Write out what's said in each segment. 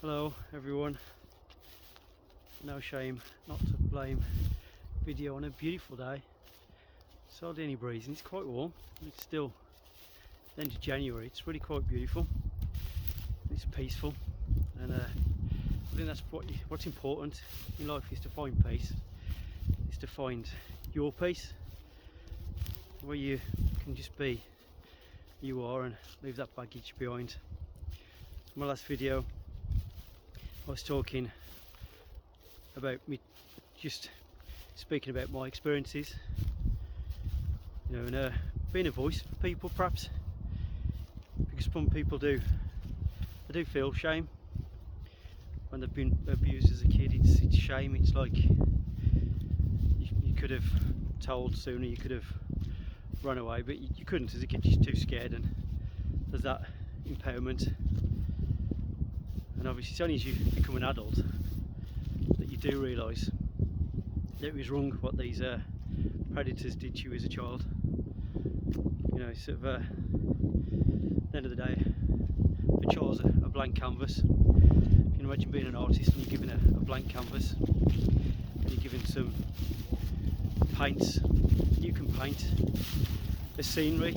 Hello everyone. No shame not to blame video on a beautiful day. It's hardly any breeze and it's quite warm. It's still the end of January. It's really quite beautiful. It's peaceful, and I think that's what's important in life, is to find peace. Is to find your peace, where you can just be you are and leave that baggage behind. My last video I was talking about me, just speaking about my experiences, you know, and being a voice for people, perhaps, because some people do feel shame when they've been abused as a kid. It's shame. It's like you could have told sooner, you could have run away, but you couldn't as a kid. You're too scared, and there's that empowerment. And obviously it's only as you become an adult that you do realise that it was wrong what these predators did to you as a child. You know, sort of at the end of the day, a child's a blank canvas. You can imagine being an artist and you're given a blank canvas and you're given some paints. You can paint a scenery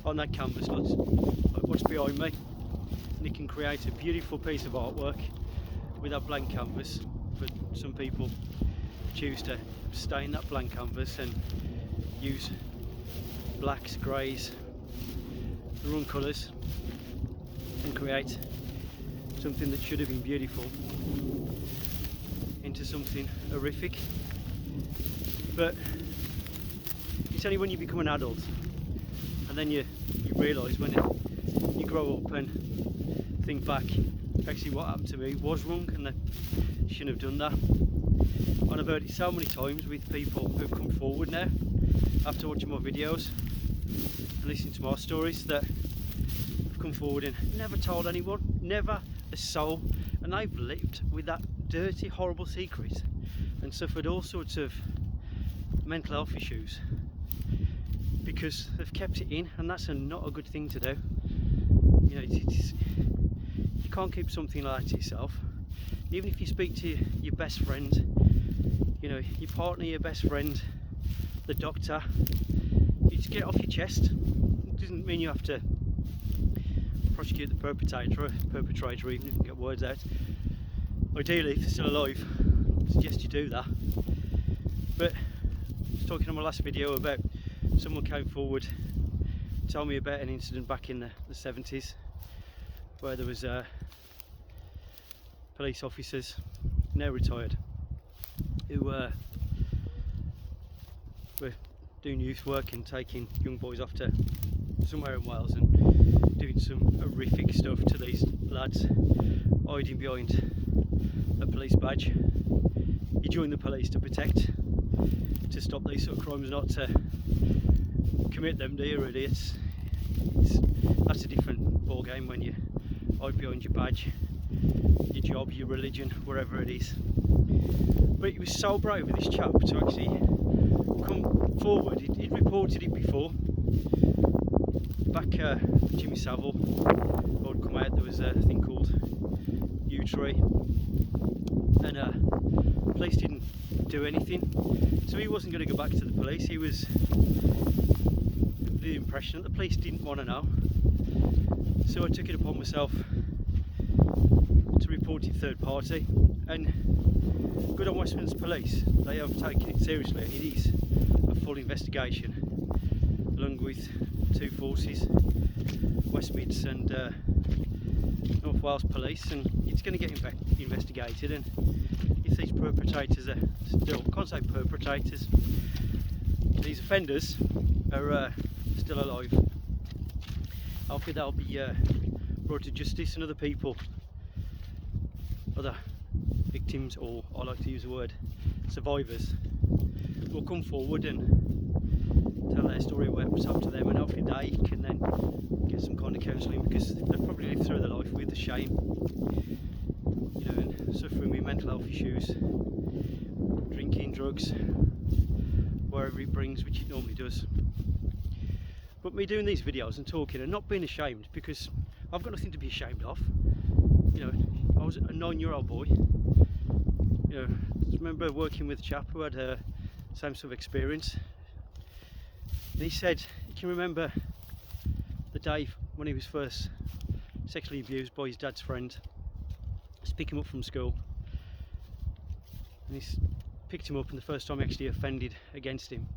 on that canvas, like what's behind me, and you can create a beautiful piece of artwork with that blank canvas. But some people choose to stain that blank canvas and use blacks, greys, the wrong colours, and create something that should have been beautiful into something horrific. But it's only when you become an adult and then you realise, when you grow up and think back, actually what happened to me was wrong and I shouldn't have done that. And I've heard it so many times with people who've come forward now after watching my videos and listening to my stories, that have come forward and never told anyone, never a soul, and they've lived with that dirty, horrible secret and suffered all sorts of mental health issues because they've kept it in, and that's not a good thing to do. You know, you can't keep something like that to yourself. Even if you speak to your best friend, you know, your partner, your best friend, the doctor, you just get it off your chest. It doesn't mean you have to prosecute the perpetrator, even if you can get words out. Ideally, if they're still alive, I suggest you do that. But I was talking on my last video about someone came forward, told me about an incident back in the 70s where there was police officers, now retired, who were doing youth work and taking young boys off to somewhere in Wales and doing some horrific stuff to these lads, hiding behind a police badge. You join the police to protect, to stop these sort of crimes, not to commit them, do you really? That's a different ball game when you hide behind your badge, your job, your religion, wherever it is. But it was so brave of this chap to actually come forward. He'd reported it before. Back Jimmy Savile would come out, there was a thing called U-Tree, and police didn't do anything. So he wasn't going to go back to the police. He was the impression that the police didn't want to know. So I took it upon myself to report it third party, and good on Westminster Police, they have taken it seriously, and it is a full investigation along with two forces, West Mids and North Wales Police, and it's going to get investigated. And if these perpetrators are still, I can't say perpetrators, these offenders are still alive, hopefully they'll be brought to justice, and other people, other victims, or I like to use the word survivors, will come forward and tell their story of what was up to them, and hopefully they can then get some kind of counselling, because they've probably lived through their life with the shame, you know, and suffering with mental health issues, drinking, drugs, wherever it brings, which it normally does. But me doing these videos and talking and not being ashamed, because I've got nothing to be ashamed of. You know, was a 9-year-old boy. You know, I remember working with a chap who had the same sort of experience, and he said he can remember the day when he was first sexually abused by his dad's friend. He's picked him up from school, and he's picked him up, and the first time he actually offended against him,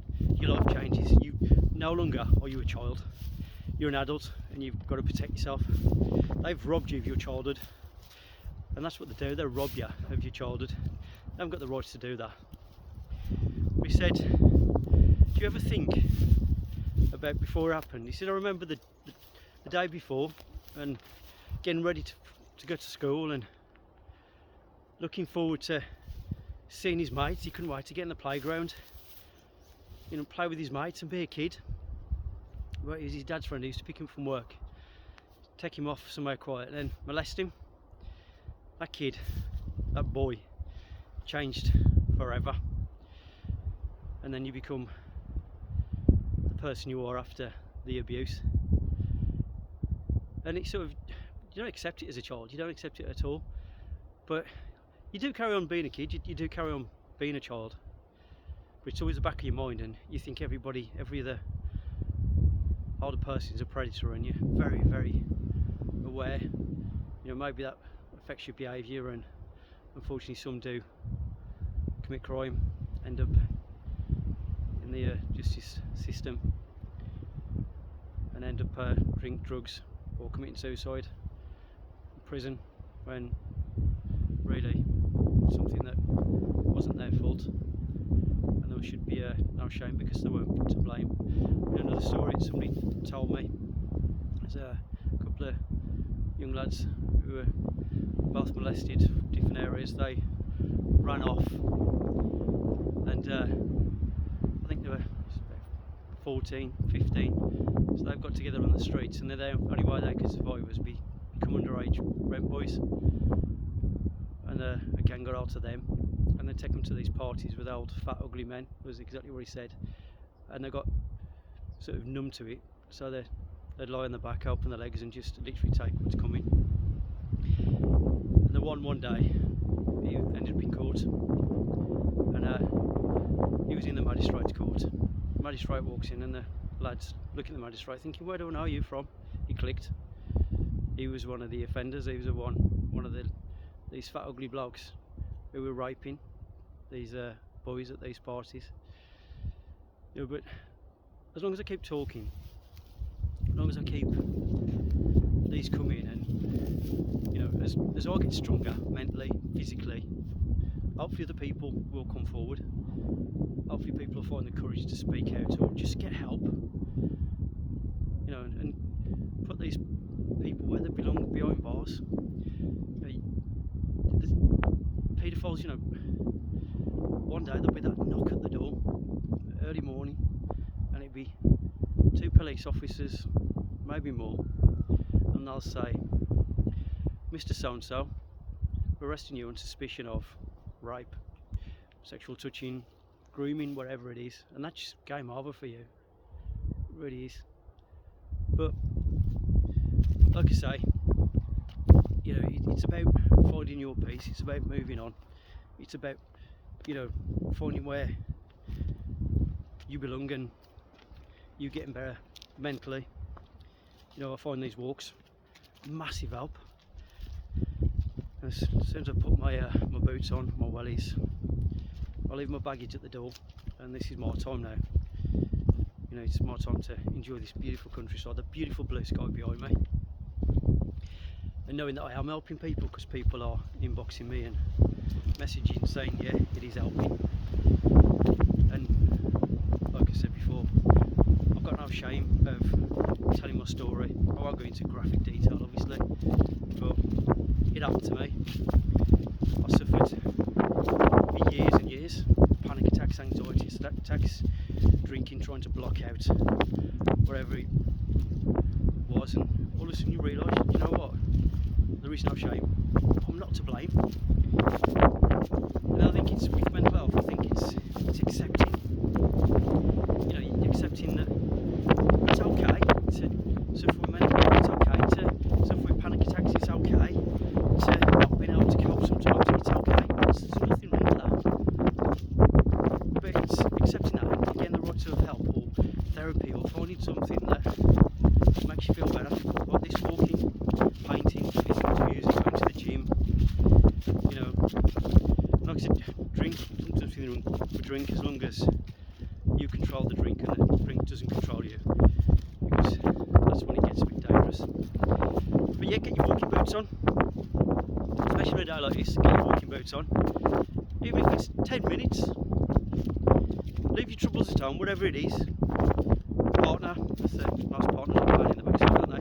your life changes. You no longer are you a child, you're an adult, and you've got to protect yourself. They've robbed you of your childhood, and that's what they do. They rob you of your childhood. They haven't got the right to do that. We said, do you ever think about before it happened? He said, I remember the day before, and getting ready to go to school, and looking forward to seeing his mates. He couldn't wait to get in the playground, you know, play with his mates and be a kid. Well, he was his dad's friend. He used to pick him from work, take him off somewhere quiet, and then molest him. That kid, that boy, changed forever, and then you become the person you are after the abuse. And it's sort of, you don't accept it as a child, you don't accept it at all, but you do carry on being a kid, you do carry on being a child, but it's always the back of your mind, and you think every other older person is a predator, and you're very, very aware. You know, maybe that affects your behaviour, and unfortunately some do commit crime, end up in the justice system, and end up drink drugs or committing suicide in prison, when really something that wasn't their fault, and there should be no shame because they weren't to blame. Another story somebody told me, there's a couple of young lads who were both molested, different areas. They ran off, and I think they were 14, 15, so they've got together on the streets, and the only way they could survive was become underage rent boys, and a gang got out of them, and they take them to these parties with old fat ugly men, was exactly what he said, and they got sort of numb to it, so they'd lie on the back, open their legs, and just literally take what's coming. And the one day he ended up in court, and he was in the magistrate's court. The magistrate walks in, and the lads look at the magistrate thinking, where do I know you from? He clicked. He was one of the offenders. He was one of these fat ugly blokes who were raping these boys at these parties. You know, but as long as I keep talking, as long as I keep these coming, and you know, as I get stronger mentally, physically, hopefully the people will come forward. Hopefully people will find the courage to speak out or just get help. You know, and put these people where they belong, behind bars. You know, the paedophiles, you know, one day there'll be that knock at the door, early morning, and it'll be 2 police officers, maybe more, and they'll say, Mr. So-and-so, we're arresting you on suspicion of rape, sexual touching, grooming, whatever it is, and that's just game over for you. It really is. But like I say, you know, it's about finding your peace, it's about moving on, it's about, you know, finding where you belong and you getting better mentally. You know, I find these walks massive help. As soon as I put my boots on, my wellies, I leave my baggage at the door, and this is my time now. You know, it's my time to enjoy this beautiful countryside, the beautiful blue sky behind me, and knowing that I am helping people, because people are inboxing me and messaging saying, yeah, it is helping. And like I said before, I've got no shame of telling my story. I won't go into graphic detail, obviously, but it happened to me. I suffered for years and years, panic attacks, anxiety attacks, drinking, trying to block out wherever it was, and all of a sudden you realise, you know what, there is no shame, I'm not to blame. And I think it's with mental health, I think it's accepting, you know, accepting that it's okay to suffer with mental health, it's okay to suffer with panic attacks, it's okay to not being able drink as long as you control the drink and the drink doesn't control you, because that's when it gets a bit dangerous. But yeah, get your walking boots on, especially on a day like this. Get your walking boots on, even if it's 10 minutes. Leave your troubles at home, whatever it is. Partner, that's the most partners are playing in the backside, aren't they?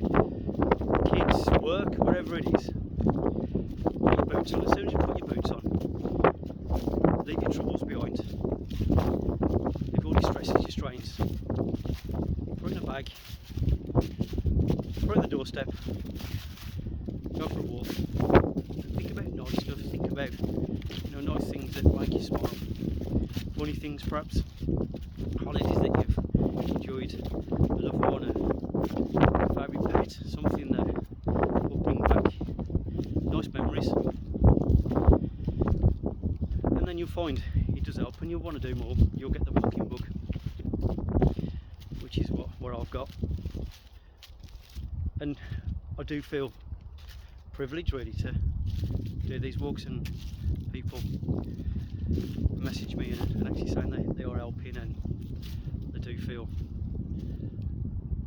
Kids, work, whatever it is. Put your boots on. As soon as you put your boots on, leave your troubles behind. Leave all your stresses, your strains. Put it in a bag. Put it on the doorstep. Go for a walk. Think about nice stuff. Think about nice things that make you smile. Funny things, perhaps. Holidays that you've enjoyed. A loved one, a favourite pet. Something that will bring back nice memories. And then you'll find it does help, and you'll want to do more. You'll get the walking bug, which is what I've got. And I do feel privileged really to do these walks, and people message me and actually saying they are helping, and they do feel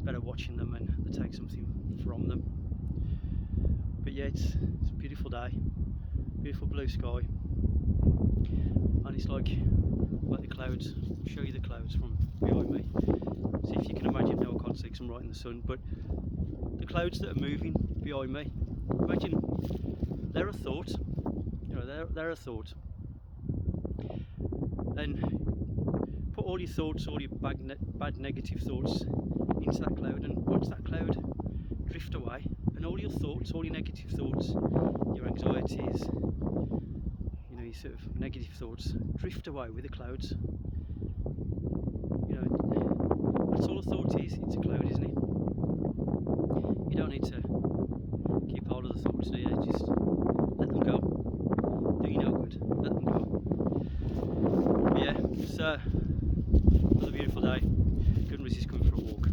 better watching them and they take something from them. But yeah, it's a beautiful day, beautiful blue sky, and it's like the clouds. I'll show you the clouds from behind me. See if you can imagine. Now I can't see because I'm right in the sun, but the clouds that are moving behind me, imagine they're a thought. They're a thought. And put all your thoughts, all your bad negative thoughts into that cloud, and watch that cloud drift away, and all your thoughts, all your negative thoughts, your anxieties, your sort of negative thoughts drift away with the clouds. That's all a thought is. It's a cloud, isn't it? You don't need to keep hold of the thoughts, do you? Just let them go. Do you no good. Let them go. But yeah, it's another beautiful day. Couldn't resist coming for a walk.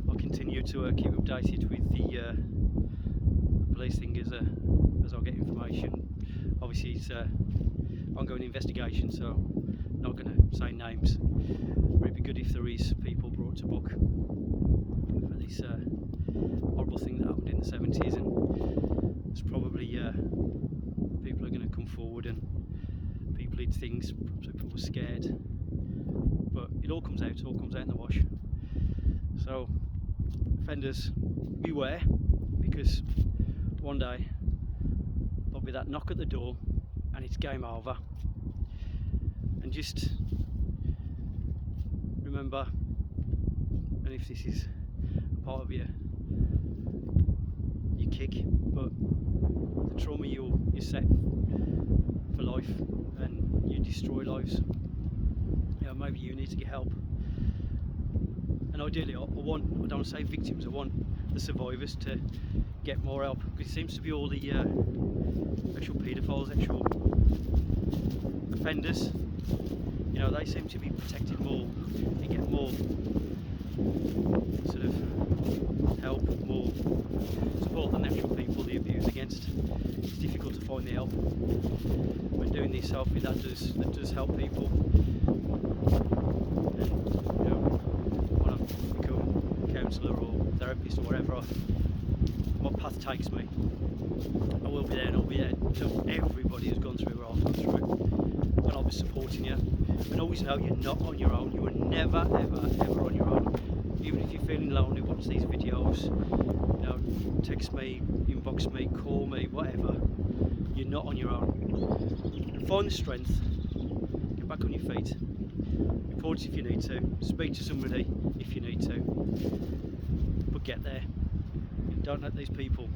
I'll continue to keep updated with the police thing as I get information. Obviously it's ongoing investigation, so I'm not going to say names. But it'd be good if there is people brought to book for this horrible thing that happened in the 70s, and there's probably people are going to come forward, and people did things, so people were scared, but it all comes out in the wash. So offenders, beware, because one day there'll be that knock at the door and it's game over. And just remember, and if this is a part of your kick, but the trauma you set for life, and you destroy lives. Maybe you need to get help. And ideally, I don't want to say victims, I want the survivors to get more help, because it seems to be all the actual paedophiles, actual offenders, they seem to be protected more. They get more sort of help, more support than the actual people they abuse against. It's difficult to find the help. When doing this selfie, that does help people. And want to become a counsellor or therapist or whatever my path takes me, I will be there, and I'll be there until everybody has gone through what I've gone through, and I'll be supporting you. And always know you're not on your own. You are never, ever, ever on your own. Even if you're feeling lonely, watch these videos. Text me, inbox me, call me, whatever. You're not on your own. Find the strength. Get back on your feet. Report if you need to. Speak to somebody if you need to. But get there. Don't let these people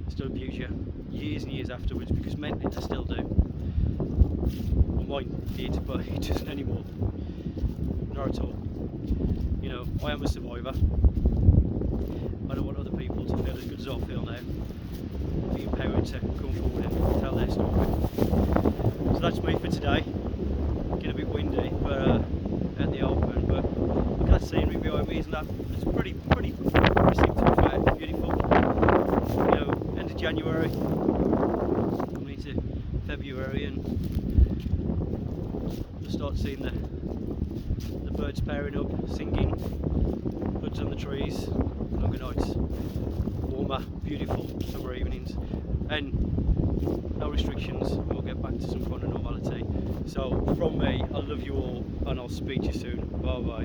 still abuse you years and years afterwards, because mentally they still do. Mine did, but it doesn't anymore. Not at all. I am a survivor. I don't want other people to feel as good as I feel now. Be empowered to come forward and tell their story. So that's me for today. Getting a bit windy, but at the open. But look at that scenery behind me, isn't that? It's pretty impressive, to be fair. Beautiful. End of January. into February and you'll start seeing the birds pairing up, singing, buds on the trees, longer nights, warmer, beautiful summer evenings, and no restrictions. We'll get back to some kind of normality. So from me, I love you all, and I'll speak to you soon. Bye bye.